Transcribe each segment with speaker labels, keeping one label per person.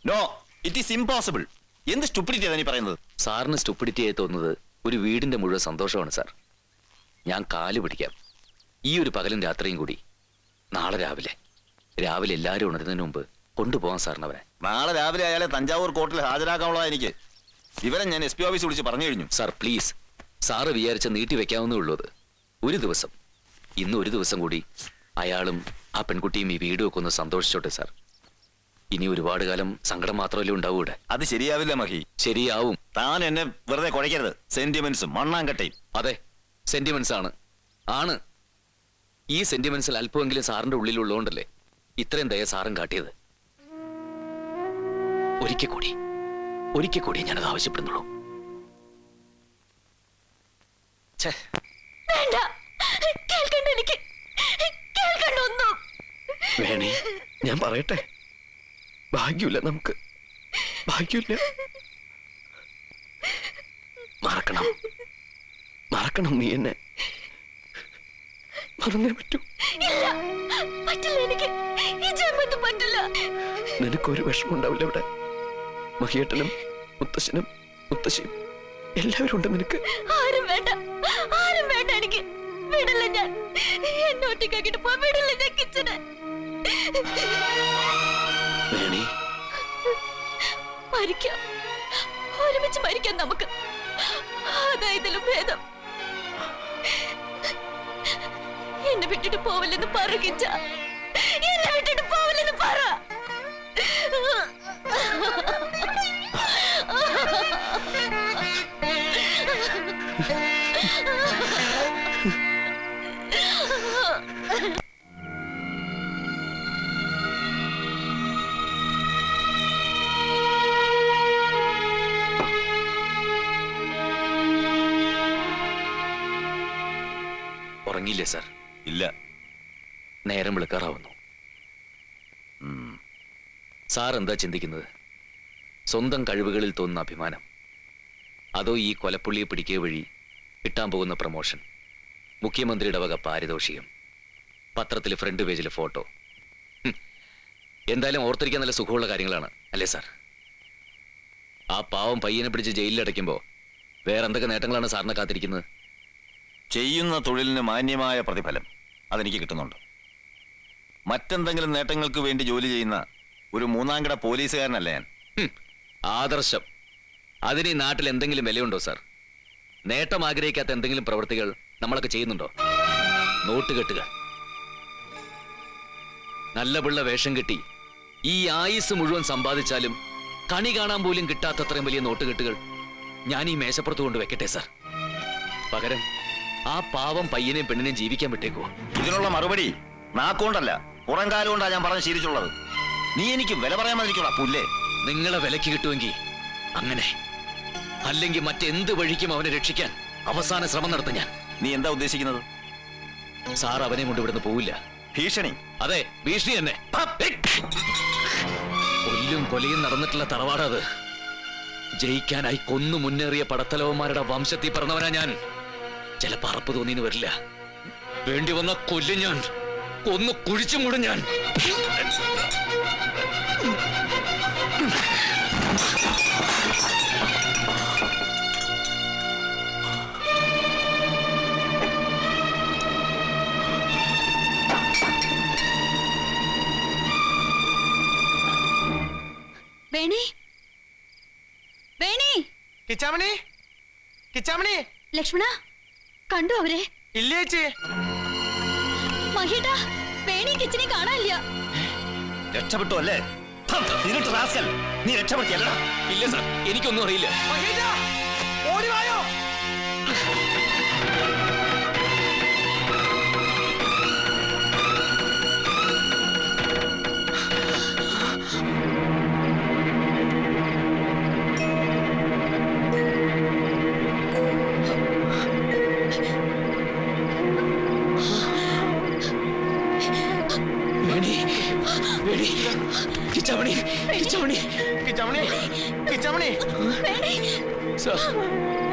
Speaker 1: No, it is impossible. എന്ത് stupidity നീ പറയുന്നത്?
Speaker 2: സാറിന് സ്റ്റുപ്പിഡിറ്റി ആയി തോന്നുന്നത് ഒരു വീടിന്റെ മുഴുവൻ സന്തോഷമാണ് സാർ. ഞാൻ കാല് പിടിക്കാം. ഈ ഒരു പകലും രാത്രിയും കൂടി നാളെ രാവിലെ എല്ലാവരും ഉണരുന്നതിന് മുമ്പ് കൊണ്ടുപോകാൻ സാറിന് അവരെ.
Speaker 1: നാളെ രാവിലെ അയാളെ തഞ്ചാവൂർ കോർട്ടിൽ ഹാജരാക്കാനുള്ള എനിക്ക് വിവരം ഞാൻ SP ഓഫീസ് വിളിച്ച് പറഞ്ഞു കഴിഞ്ഞു.
Speaker 2: സാർ പ്ലീസ്, സാറ് വിചാരിച്ച നീട്ടി വെക്കാവുന്നേ ഉള്ളൂ. അത് ഒരു ദിവസം, ഇന്ന് ഒരു ദിവസം കൂടി അയാളും ആ പെൺകുട്ടിയും ഈ വീടും ഒക്കെ ഒന്ന് സന്തോഷിച്ചോട്ടെ സാർ. ഇനി ഒരുപാട് കാലം സങ്കടം മാത്രമല്ലേ ഉണ്ടാവൂ ഇവിടെ.
Speaker 1: അത് ശരിയാവില്ല മഹി.
Speaker 2: ശരിയാവും.
Speaker 1: താൻ എന്നെ വെറുതെ കുഴയ്ക്കരുത്. സെന്റിമെന്റ്സും മണ്ണാങ്കട്ടയും.
Speaker 2: അതെ, സെന്റിമെന്റ്സ് ആണ്. ഈ സെന്റിമെന്റ്സിൽ അല്പമെങ്കിലും സാറിന്റെ ഉള്ളിലുള്ളതുകൊണ്ടല്ലേ ഇത്രയും ദയ സാറും കാട്ടിയത്. ഒരിക്കൽ കൂടി ഞാനത് ആവശ്യപ്പെടുന്നുള്ളൂ.
Speaker 3: വേണേ ഞാൻ പറയട്ടെ, ഭാഗ്യമില്ല നമുക്ക്, ഭാഗ്യമില്ല. മറക്കണം നീ എന്നെ. മറന്നേ പറ്റൂ. നിനക്കൊരു വിഷമം ഉണ്ടാവില്ല ഇവിടെ. മഹിയേട്ടനും മുത്തശ്ശനും മുത്തശ്ശിയും എല്ലാവരും ഉണ്ട് നിനക്ക്.
Speaker 4: ആരും വേണ്ട എനിക്ക്. വിടില്ല ഞാൻ. എന്നെ ഒറ്റയ്ക്കാക്കിട്ട് പോവാൻ വിടില്ല ഞാൻ കിച്ചന്. മരിക്കാം, ഒരുമിച്ച് മരിക്കാം നമുക്ക്. അതായതിലും ഭേദം. എന്നെ വിട്ടിട്ട് പോവില്ലെന്ന് പറ കിച്ച. എന്നെ വിട്ടിട്ട് പോവില്ലെന്ന് പറ.
Speaker 2: ഉറങ്ങിയില്ലേ സാർ?
Speaker 1: ഇല്ല.
Speaker 2: നേരം വിളിക്കാറാവുന്നു. സാർ എന്താ ചിന്തിക്കുന്നത്? സ്വന്തം കഴിവുകളിൽ തോന്നുന്ന അഭിമാനം, അതോ ഈ കൊലപ്പുള്ളിയെ പിടിക്കുക വഴി കിട്ടാൻ പോകുന്ന പ്രമോഷൻ, മുഖ്യമന്ത്രിയുടെ വക പാരിതോഷികം, പത്രത്തിൽ ഫ്രണ്ട് പേജിലെ ഫോട്ടോ? എന്തായാലും ഓർത്തിരിക്കാൻ നല്ല സുഖമുള്ള കാര്യങ്ങളാണ് അല്ലേ സാർ? ആ പാവം പയ്യനെ പിടിച്ച് ജയിലിലടയ്ക്കുമ്പോൾ വേറെന്തൊക്കെ നേട്ടങ്ങളാണ് സാറിനെ കാത്തിരിക്കുന്നത്?
Speaker 1: ചെയ്യുന്ന തൊഴിലിന് മാന്യമായ പ്രതിഫലം അതെനിക്ക് കിട്ടുന്നുണ്ട്. മറ്റെന്തെങ്കിലും നേട്ടങ്ങൾക്ക് വേണ്ടി ജോലി ചെയ്യുന്ന ഒരു മൂന്നാംകിട പോലീസുകാരനല്ല ഞാൻ.
Speaker 2: ആദർശം, അതിന് ഈ നാട്ടിൽ എന്തെങ്കിലും വിലയുണ്ടോ സാർ? നേട്ടം ആഗ്രഹിക്കാത്ത എന്തെങ്കിലും പ്രവൃത്തികൾ നമ്മളൊക്കെ ചെയ്യുന്നുണ്ടോ? നോട്ടുകെട്ടുകൾ, നല്ല പിള്ള വേഷം കെട്ടി ഈ ആയുസ് മുഴുവൻ സമ്പാദിച്ചാലും കണി കാണാൻ പോലും കിട്ടാത്തത്രയും വലിയ നോട്ടുകെട്ടുകൾ ഞാൻ ഈ മേശപ്പുറത്ത് കൊണ്ട് വെക്കട്ടെ സാർ? പകരം ആ പാവം പയ്യനെയും പെണ്ണിനെയും ജീവിക്കാൻ വിട്ടേക്കുവോ?
Speaker 1: ഇതിനുള്ള മറുപടി നാക്കൊണ്ടല്ല, പുറം കാലം കൊണ്ടാ ഞാൻ പറഞ്ഞ് ശീലിച്ചുള്ളത്. നീ എനിക്ക് വില പറയാൻ മതിരിക്കോളാ പുല്ലേ.
Speaker 2: നിങ്ങളെ വിലക്ക് കിട്ടുമെങ്കിൽ അങ്ങനെ, അല്ലെങ്കിൽ മറ്റെന്ത് വഴിക്കും അവനെ രക്ഷിക്കാൻ അവസാന ശ്രമം നടത്തും ഞാൻ.
Speaker 1: നീ എന്താ ഉദ്ദേശിക്കുന്നത്?
Speaker 2: സാർ അവനെ കൊണ്ട് ഇവിടുന്ന് പോവില്ല.
Speaker 1: ഭീഷണി?
Speaker 2: അതെ, ഭീഷണി തന്നെ. കൊല്ലും കൊലയും നടന്നിട്ടുള്ള തറവാടത്. ജയിക്കാനായി കൊന്നു മുന്നേറിയ പടത്തലവന്മാരുടെ വംശത്തിൽ പിറന്നവനാ ഞാൻ. ചിലപ്പോ അറപ്പ് തോന്നിന്ന് വരില്ല. വേണ്ടി വന്ന കൊല്ലും ഞാൻ, കൊന്നു കുഴിച്ചു മൂടും ഞാൻ.
Speaker 4: ലക്ഷ്മണ, കണ്ടു അവരെ?
Speaker 3: ഇല്ല ചേച്ചി.
Speaker 4: മഹിയേട്ടാ, വേണി കിച്ചനെ കാണാനില്ല.
Speaker 1: രക്ഷപ്പെട്ടു അല്ലേ? നീ രക്ഷപ്പെടുത്തിയല്ലടാ?
Speaker 2: ഇല്ല സാർ, എനിക്കൊന്നും അറിയില്ല.
Speaker 3: ഓടിവായോ.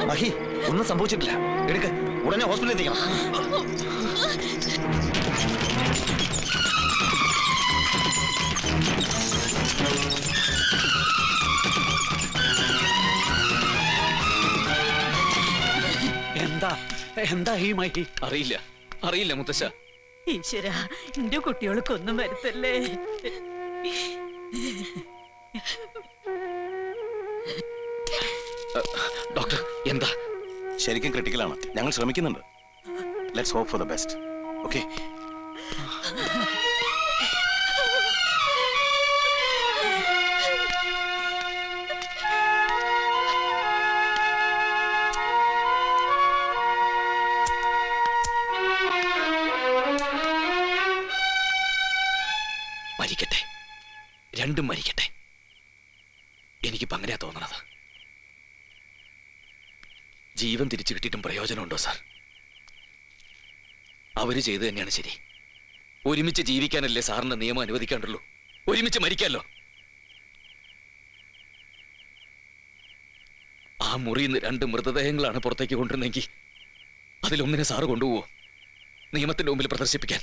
Speaker 1: മഹി, ഒന്നും സംഭവിച്ചിട്ടില്ല. എടുക്ക്, ഉടനെ ഹോസ്പിറ്റലിൽ എത്തിക്കണം.
Speaker 5: എന്താ ഈ മഹി?
Speaker 2: അറിയില്ല അറിയില്ല മുത്തശ്ശ.
Speaker 6: ഈശ്വര, എന്റെ കുട്ടികൾക്കൊന്നും വരുത്തല്ലേ.
Speaker 2: ഡോക്ടർ എന്താ?
Speaker 1: ശരിക്കും ക്രിട്ടിക്കലാണ്. ഞങ്ങൾ ശ്രമിക്കുന്നുണ്ട്. Let's hope for the best. Okay.
Speaker 2: മരിക്കട്ടെ, രണ്ടും മരിക്കട്ടെ. എനിക്കിപ്പോ അങ്ങനെയാ തോന്നണത്. ജീവൻ തിരിച്ചു കിട്ടിയിട്ടും പ്രയോജനമുണ്ടോ സാർ? അവര് ചെയ്തു തന്നെയാണ് ശരി. ഒരുമിച്ച് ജീവിക്കാനല്ലേ സാറിന്റെ നിയമം അനുവദിക്കാണ്ടുള്ളൂ. ഒരുമിച്ച് മരിക്കാമല്ലോ. ആ മുറിയിൽ നിന്ന് 2 മൃതദേഹങ്ങളാണ് പുറത്തേക്ക് കൊണ്ടുവരുന്നെങ്കിൽ അതിലൊന്നിനെ സാറ് കൊണ്ടുപോവോ നിയമത്തിന്റെ മുമ്പിൽ പ്രദർശിപ്പിക്കാൻ?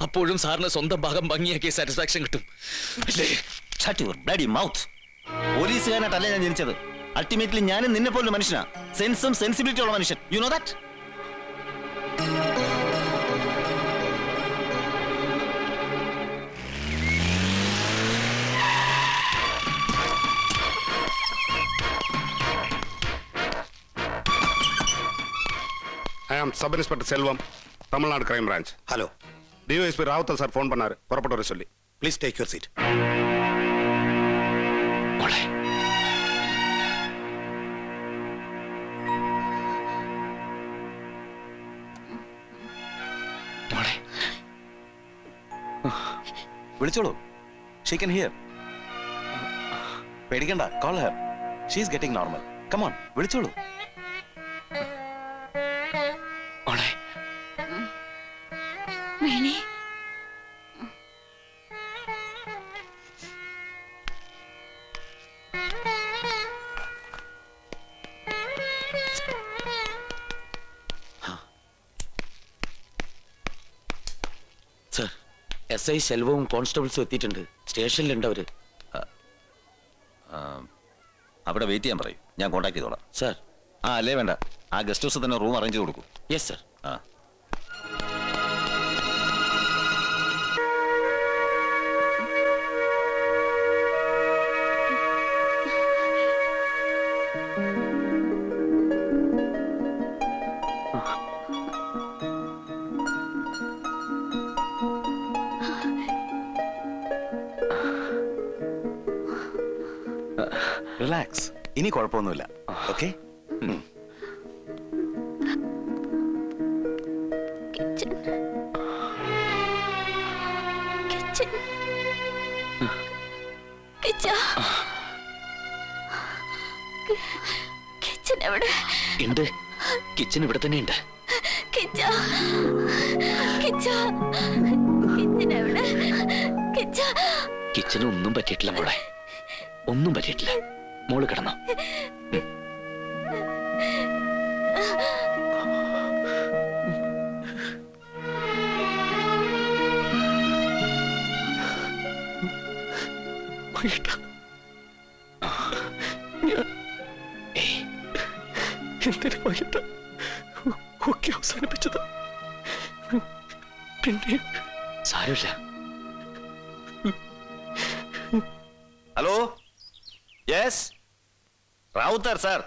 Speaker 2: അപ്പോഴും സാറിന് സ്വന്തം ഭാഗം ഭംഗിയാക്കിയ സാറ്റിസ്ഫാക്ഷൻ കിട്ടും അല്ലേ?
Speaker 1: Shut your bloody mouth. പോലീസുകാരനായിട്ടല്ലേ ഞാൻ ജനിച്ചത്. അൾട്ടിമേറ്റ്ലി ഞാനും നിന്നെ പോലൊരു മനുഷ്യനാ. സെൻസും സെൻസിബിലിറ്റി ഉള്ള മനുഷ്യൻ. You know that?
Speaker 7: I am sub inspector Selvam, Tamil Nadu crime branch.
Speaker 8: Hello,
Speaker 7: DSP Ravuthar sir phone பண்ணாரு, புறப்பட்டு வர சொல்லி.
Speaker 8: Please take your seat.
Speaker 2: മോളെ മോളെ
Speaker 1: വിളിച്ചോളൂ. She can hear. പേടിക്കണ്ട. Call her. She is getting normal. Come on, വിളിച്ചോളൂ.
Speaker 2: മോളെ
Speaker 4: വേണി,
Speaker 3: സർ, SI ശെൽവവും കോൺസ്റ്റബിൾസും എത്തിയിട്ടുണ്ട്. സ്റ്റേഷനിലുണ്ട് അവര്.
Speaker 1: അവിടെ വെയിറ്റ് ചെയ്യാൻ പറയും. ഞാൻ കോൺടാക്ട് ചെയ്തോളാം.
Speaker 3: സർ.
Speaker 1: അല്ലേ വേണ്ട. ആ ഗസ്റ്റ് ഹൗസിൽ തന്നെ റൂം അറേഞ്ച് ചെയ്ത് കൊടുക്കും.
Speaker 3: Yes sir.
Speaker 1: ആ. റിലാക്സ്. ഇനി കുഴപ്പമൊന്നുമില്ല. Okay.
Speaker 4: Kitchen kitchen Kiccha kitchen എവിടെ?
Speaker 2: ഉണ്ട്. കിച്ചൺ ഇവിടെ തന്നെ ഉണ്ട്.
Speaker 4: കിച്ച കിച്ച കിച്ചൻ എവിടെ? കിച്ച
Speaker 2: കിച്ചന് ഒന്നും പറ്റിയിട്ടില്ല മോളെ, ഒന്നും പറ്റിയിട്ടില്ല. മോള് കിടന്നോ.
Speaker 3: എന്തിനു വൈകിട്ട് ഒക്കെ അവസാനിപ്പിച്ചത്? പിന്നെ
Speaker 2: സാരമില്ല.
Speaker 1: ഹലോ. Yes, Ravuthar sir.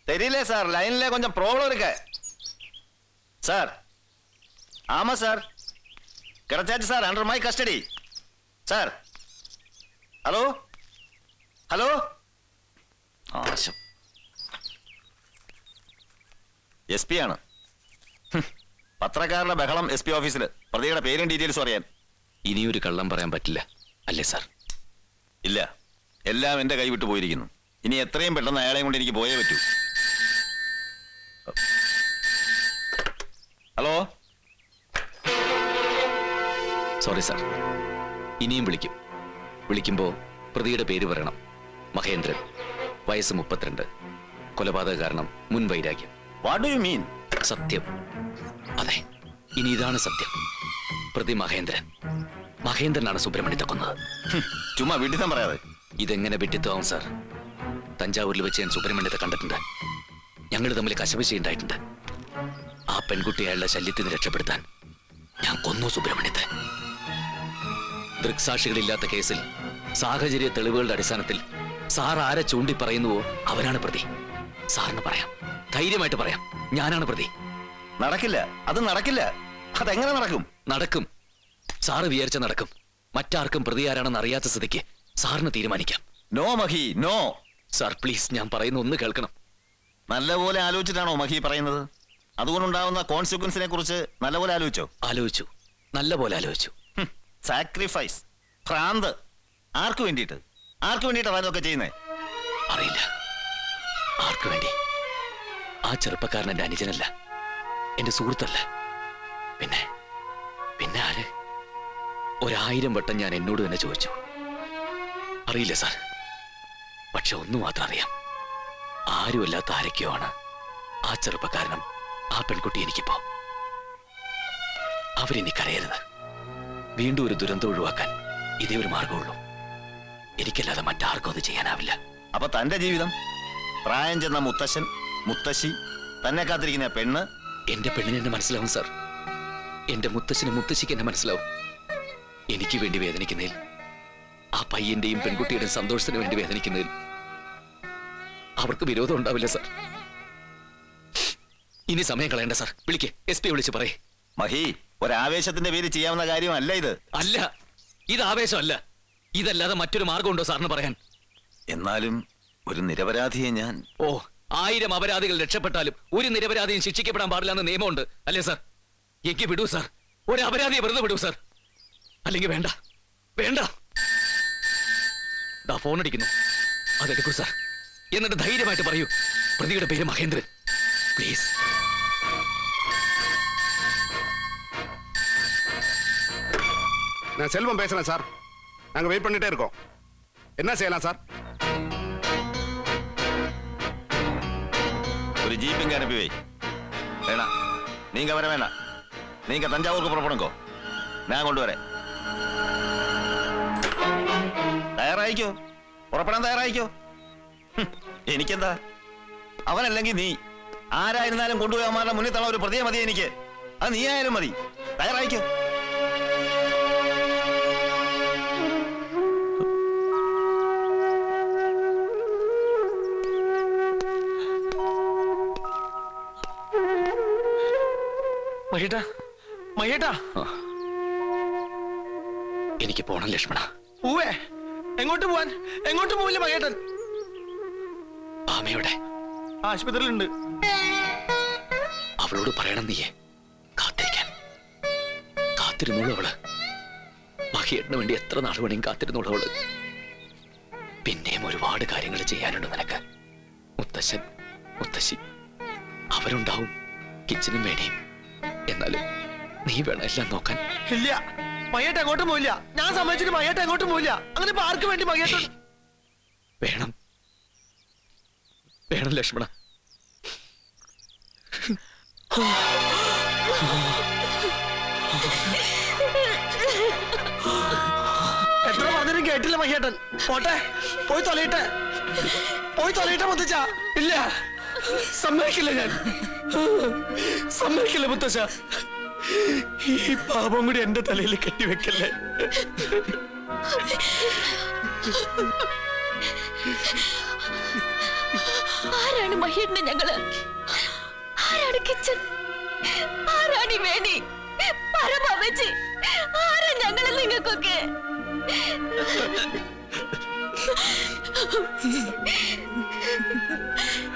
Speaker 1: தெரியல சார், லைன்ல கொஞ்சம் ப்ராப்ளம் இருக்கு சார். ஆமா சார், கிடைச்சாச்சு sir. Under my custody sir. Hello hello. ആശം. SP ആണ്. പത്രക്കാരുടെ ബഹളം SP ഓഫീസിൽ. പ്രതിയുടെ പേരും ഡീറ്റെയിൽസും അറിയാൻ.
Speaker 2: ഇനിയൊരു കള്ളം പറയാൻ പറ്റില്ല അല്ലേ സാർ?
Speaker 1: ഇല്ല, എല്ലാം എന്റെ കൈ വിട്ടു പോയിരിക്കുന്നു. ഇനി എത്രയും പെട്ടെന്ന് അയാളെയും കൊണ്ട് എനിക്ക് പോയേ പറ്റൂ. ഹലോ.
Speaker 2: സോറി സാർ, ഇനിയും വിളിക്കും. വിളിക്കുമ്പോ പ്രതിയുടെ പേര് പറയണം. മഹേന്ദ്രൻ, വയസ്സ് 32, കൊലപാതക കാരണം മുൻ വൈരാഗ്യം.
Speaker 1: What do you mean?
Speaker 2: സത്യം. അതെ, ഇനി ഇതാണ് സത്യം. പ്രതി മഹേന്ദ്രൻ. മഹേന്ദ്രനാണ് സുബ്രഹ്മണ്യത്തെ കൊന്നത്.
Speaker 1: ചുമ്മാ വിഡിത്തം പറയാതെ.
Speaker 2: ഇതെങ്ങനെ വെട്ടിത്താവും സാർ? തഞ്ചാവൂരിൽ വെച്ച് ഞാൻ സുബ്രഹ്മണ്യത്തെ കണ്ടിട്ടുണ്ട്. ഞങ്ങൾ തമ്മിൽ കശപിശ ഉണ്ടായിട്ടുണ്ട്. പെൺകുട്ടി അയാളുടെ ശല്യത്തിൽ നിന്ന് രക്ഷപ്പെടുത്താൻ ഞാൻ കൊന്നു സുബ്രഹ്മണ്യത്തെ. ദൃക്സാക്ഷികളില്ലാത്ത കേസിൽ സാഹചര്യ തെളിവുകളുടെ അടിസ്ഥാനത്തിൽ സാർ ആരെ ചൂണ്ടി പറയുന്നുവോ അവനാണ് പ്രതി. സാറിന് പറയാം, ധൈര്യമായിട്ട് പറയാം, ഞാനാണ് പ്രതി.
Speaker 1: നടക്കില്ല, അത് നടക്കില്ല. അതെങ്ങനെ നടക്കും?
Speaker 2: നടക്കും. സാറ് വിചാരിച്ച നടക്കും. മറ്റാർക്കും പ്രതി ആരാണെന്ന് അറിയാത്ത സ്ഥിതിക്ക് സാറിന് തീരുമാനിക്കാം.
Speaker 1: No Mahi, no.
Speaker 2: Sir please, ഞാൻ പറയുന്ന ഒന്ന് കേൾക്കണം.
Speaker 1: നല്ലപോലെ ആലോചിച്ചിട്ടാണോ മഹി പറയുന്നത്? അതുകൊണ്ടുണ്ടാവുന്ന കോൺസിക്വൻസിനെ കുറിച്ച് നല്ലപോലെ ആലോചിച്ചോ?
Speaker 2: ആലോചിച്ചു, നല്ല പോലെ ആലോചിച്ചു.
Speaker 1: സാക്രിഫൈസ്, ഭ്രാന്ത്. ആർക്കു വേണ്ടിയിട്ട്? ആർക്കു വേണ്ടിയിട്ടാണ് അതൊക്കെ ചെയ്യുന്നേ?
Speaker 2: അറിയില്ല ആർക്കു വേണ്ടി. ആ ചെറുപ്പക്കാരൻ എന്റെ അനുജനല്ല, എന്റെ സുഹൃത്തല്ല. പിന്നെ പിന്നെ ആര്? 1000 വട്ടം ഞാൻ എന്നോട് തന്നെ ചോദിച്ചു. അറിയില്ല സാർ. പക്ഷെ ഒന്നു മാത്രം അറിയാം, ആരുമല്ലാത്ത ആരൊക്കെയോ ആണ് ആ ചെറുപ്പക്കാരനും ആ പെൺകുട്ടി. എനിക്കിപ്പോ അവരിനി കരയരുത്. വീണ്ടും ഒരു ദുരന്തം ഒഴിവാക്കാൻ ഇതേ ഒരു മാർഗമുള്ളൂ. എനിക്കല്ലാതെ മറ്റാർക്കും അത് ചെയ്യാനാവില്ല.
Speaker 1: അപ്പൊ തന്റെ ജീവിതം, പ്രായം ചെന്ന മുത്തശ്ശൻ, മുത്തശ്ശി, തന്നെ കാത്തിരിക്കുന്ന പെണ്ണ്.
Speaker 2: എന്റെ പെണ്ണിന് എന്നെ മനസ്സിലാവും സാർ. എന്റെ മുത്തശ്ശനും മുത്തശ്ശിക്ക് എന്നെ മനസ്സിലാവും. എനിക്ക് വേണ്ടി വേദനിക്കുന്നതിൽ, ആ പയ്യന്റെയും പെൺകുട്ടിയുടെയും സന്തോഷത്തിന് വേണ്ടി വേദനിക്കുന്നതിൽ അവർക്ക് വിരോധം ഉണ്ടാവില്ല സാർ. ഇനി സമയം കളയണ്ട സാർ. വിളിക്കേ, SP വിളിച്ച് പറയേ.
Speaker 1: മഹി, ഒരാവേശത്തിന്റെ പേര് ചെയ്യാവുന്ന കാര്യമല്ല ഇത്.
Speaker 2: അല്ല, ഇത് ആവേശമല്ല. ഇതല്ലാതെ മറ്റൊരു മാർഗമുണ്ടോ സാറിന് പറയാൻ?
Speaker 1: എന്നാലും ഒരു നിരപരാധിയെ ഞാൻ...
Speaker 2: ഓ, 1000 അപരാധികൾ രക്ഷപ്പെട്ടാലും ഒരു നിരപരാധിയും ശിക്ഷിക്കപ്പെടാൻ പാടില്ലെന്ന് നിയമമുണ്ട് അല്ലേ സാർ? എനിക്ക് വിടൂ സാർ, ഒരു അപരാധിയെ വെറുതെ വിടൂ സാർ. അല്ലെങ്കിൽ വേണ്ട, വേണ്ട. ദാ ഫോൺ അടിക്കുന്നു, അതെടുക്കൂ സാർ. എന്നിട്ട് ധൈര്യമായിട്ട് പറയൂ, പ്രതിയുടെ പേര് മഹേന്ദ്രൻ. പ്ലീസ്.
Speaker 7: நான் செல்வம் பேசுறேன் சார். நாங்க வெயிட் பண்ணிட்டே இருக்கோம். என்ன செய்யலாம் சார்?
Speaker 1: ஒரு ஜீப்பிங்க அனுப்பி வை. வேணாம், நீங்க வர வேணாம். நீங்க தஞ்சாவூருக்கு புறப்படுங்கோ, ഞാൻ കൊണ്ടുവരാം. തയ്യാറായിക്കോ, പുറപ്പെടാൻ തയ്യാറായിക്കോ. എനിക്കെന്താ, അവനല്ലെങ്കിൽ നീ. ആരായിരുന്നാലും കൊണ്ടുപോയി അവന്മാരുടെ മുന്നിൽ തള്ള ഒരു പ്രതിയെ മതി എനിക്ക്. അത് നീ ആയാലും മതി. തയ്യാറായിക്കോ.
Speaker 3: മഹേട്ടാ, മഹേട്ടാ.
Speaker 2: എനിക്ക് പോണം ലക്ഷ്മണ.
Speaker 3: പൂവേ, എങ്ങോട്ട് പോവാൻ? എങ്ങോട്ട് പോവില്ല മഹേട്ടൻ.
Speaker 2: ആമയുടെ
Speaker 3: ആശുപത്രിയിലുണ്ട്.
Speaker 2: അവളോട് പറയണം നീയെ കാത്തിരിക്കാൻ. കാത്തിരുന്നോളൂ അവള്. മഹിയേട്ടന് വേണ്ടി എത്ര നാൾ വേണമെങ്കിൽ കാത്തിരുന്നോളൂ അവള്. പിന്നെയും ഒരുപാട് കാര്യങ്ങൾ ചെയ്യാനുണ്ട് നിനക്ക്. മുത്തശ്ശൻ, മുത്തശ്ശി അവരുണ്ടാവും, കിച്ചനും വേണേയും. എന്നാലും നീ വേണം എല്ലാം നോക്കാൻ.
Speaker 3: ഇല്ല, മഹേട്ട എങ്ങോട്ടും പോവില്ല. ഞാൻ സമ്മതിച്ചിട്ട് മഹേട്ട എങ്ങോട്ടും പോവില്ല. അങ്ങനെ ഇപ്പൊ ആർക്ക് വേണ്ടി മഹേട്ടൻ?
Speaker 2: വേണം, വേണം ലക്ഷ്മണ.
Speaker 3: എത്ര പറഞ്ഞിട്ടും കേട്ടില്ല മഹേട്ടൻ. പോട്ടെ, പോയി തൊലയിട്ടെ, പോയി തൊലയിട്ടെ മുത്തച്ഛ. ഇല്ല, സമ്മതിക്കില്ല ഞാൻ, സമ്മതിക്കില്ല മുത്തച്ഛ. ഈ പാപം കൂടി എന്റെ തലയിൽ കെട്ടിവെക്കല്ലേ.
Speaker 4: ആരാണ് മഹേട്ടന് ഞങ്ങള്? ആരാണ് കിച്ചൻ? ആരാണ് ഈ വേണി? പരമാവച്ചി ആരാ ഞങ്ങള് നിങ്ങൾക്കൊക്കെ?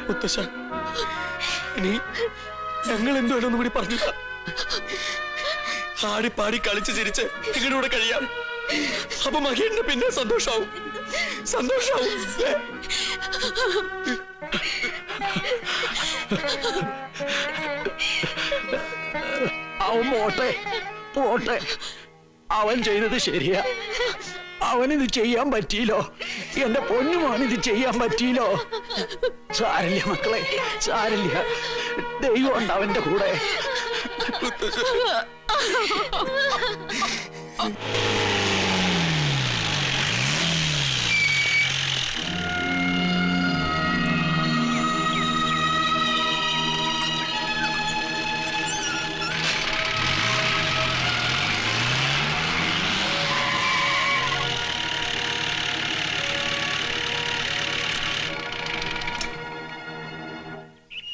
Speaker 3: മുത്തശ്ശ, ഇനി ഞങ്ങൾ എന്തുവേണമെന്നും കൂടി പറഞ്ഞില്ല. ആടി പാടി കളിച്ച് ചിരിച്ച് നിങ്ങളുടെ കൂടെ കഴിയാം. അപ്പൊ മകേന്റെ പിന്നെ സന്തോഷാവും, സന്തോഷാവും. അവൻ പോട്ടെ, പോട്ടെ. അവൻ ചെയ്തത് ശരിയാ. അവനിത് ചെയ്യാൻ പറ്റിയില്ലോ. എന്റെ പൊന്നുമാണിത് ചെയ്യാൻ പറ്റിയില്ലോ. സാരില്ല മക്കളെ, സാരില്ല. ദൈവം ഉണ്ട് അവന്റെ കൂടെ.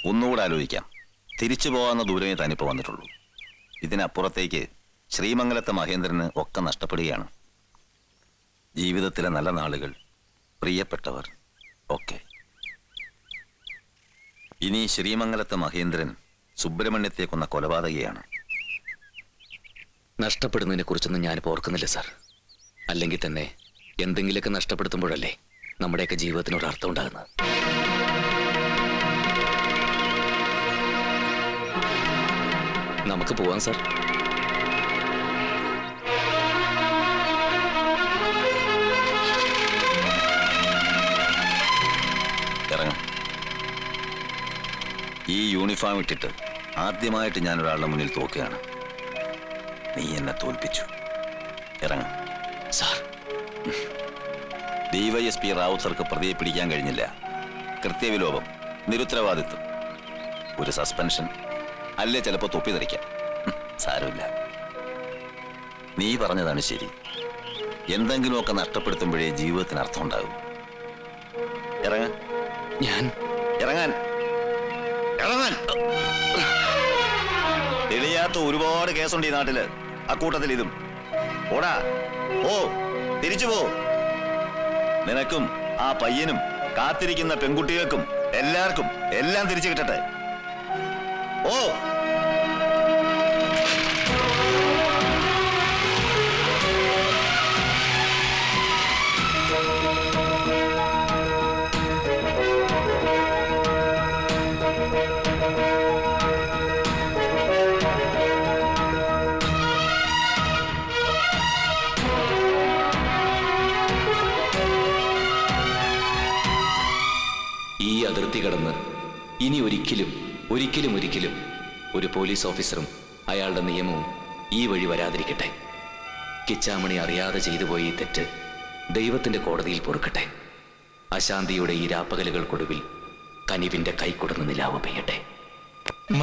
Speaker 1: ഒന്നുകൂടെ ആലോചിക്കാം. തിരിച്ചു പോകാവുന്ന ദൂരമേ താനിപ്പോ വന്നിട്ടുള്ളൂ. ഇതിനപ്പുറത്തേക്ക് ശ്രീമംഗലത്തെ മഹേന്ദ്രന് ഒക്കെ നഷ്ടപ്പെടുകയാണ്. ജീവിതത്തിലെ നല്ല നാളുകൾ, പ്രിയപ്പെട്ടവർ ഒക്കെ. ഇനി ശ്രീമംഗലത്തെ മഹേന്ദ്രൻ സുബ്രഹ്മണ്യത്തെ കൊന്ന കൊലപാതകയാണ്.
Speaker 2: നഷ്ടപ്പെടുന്നതിനെ കുറിച്ചൊന്നും ഞാനിപ്പോൾ ഓർക്കുന്നില്ല സാർ. അല്ലെങ്കിൽ തന്നെ എന്തെങ്കിലുമൊക്കെ നഷ്ടപ്പെടുത്തുമ്പോഴല്ലേ നമ്മുടെയൊക്കെ ജീവിതത്തിന് ഒരു അർത്ഥം ഉണ്ടാകുന്നത്. നമുക്ക് പോവാം സാർ.
Speaker 1: ഇറങ്ങാം. ഈ യൂണിഫോം ഇട്ടിട്ട് ആദ്യമായിട്ട് ഞാൻ ഒരാളുടെ മുന്നിൽ തോക്കുകയാണ്. നീ എന്നെ തോൽപ്പിച്ചു. ഇറങ്ങാം.
Speaker 2: സാർ,
Speaker 1: DYSP റാവുത്ത് സർക്ക് പ്രതിയെ പിടിക്കാൻ കഴിഞ്ഞില്ല. കൃത്യവിലോപം, നിരുത്തരവാദിത്വം, ഒരു സസ്പെൻഷൻ, അല്ലേ ചിലപ്പോൾ തൊപ്പി തെറിക്കാം. സാരമില്ല. നീ പറഞ്ഞതാണ് ശരി. എന്തെങ്കിലുമൊക്കെ നഷ്ടപ്പെടുത്തുമ്പോഴേ ജീവിതത്തിന് അർത്ഥം ഉണ്ടാകും. ഇറങ്ങാൻ.
Speaker 2: ഞാൻ
Speaker 1: ഇറങ്ങാൻ. ഇറങ്ങാൻ. തെളിയാത്ത ഒരുപാട് കേസുണ്ട് ഈ നാട്ടില്. അക്കൂട്ടത്തിൽ ഇതും. ഓടാ, ഓ, തിരിച്ചു പോ. നിനക്കും ആ പയ്യനും കാത്തിരിക്കുന്ന പെൺകുട്ടികൾക്കും എല്ലാവർക്കും എല്ലാം തിരിച്ചു കിട്ടട്ടെ. ഓ.
Speaker 2: ഈ അതിർത്തി കടന്ന് ഇനി ഒരിക്കലും ഒരിക്കലും ഒരിക്കലും ഒരു പോലീസ് ഓഫീസറും അയാളുടെ നിയമവും ഈ വഴി വരാതിരിക്കട്ടെ. കിച്ചാമണി അറിയാതെ ചെയ്തു പോയ ഈ തെറ്റ് ദൈവത്തിന്റെ കോടതിയിൽ പൊറുക്കട്ടെ. അശാന്തിയുടെ ഈ രാപ്പകലുകൾക്കൊടുവിൽ കനിവിന്റെ കൈക്കൊടുന്ന് നിലാവ് പെയ്യട്ടെ.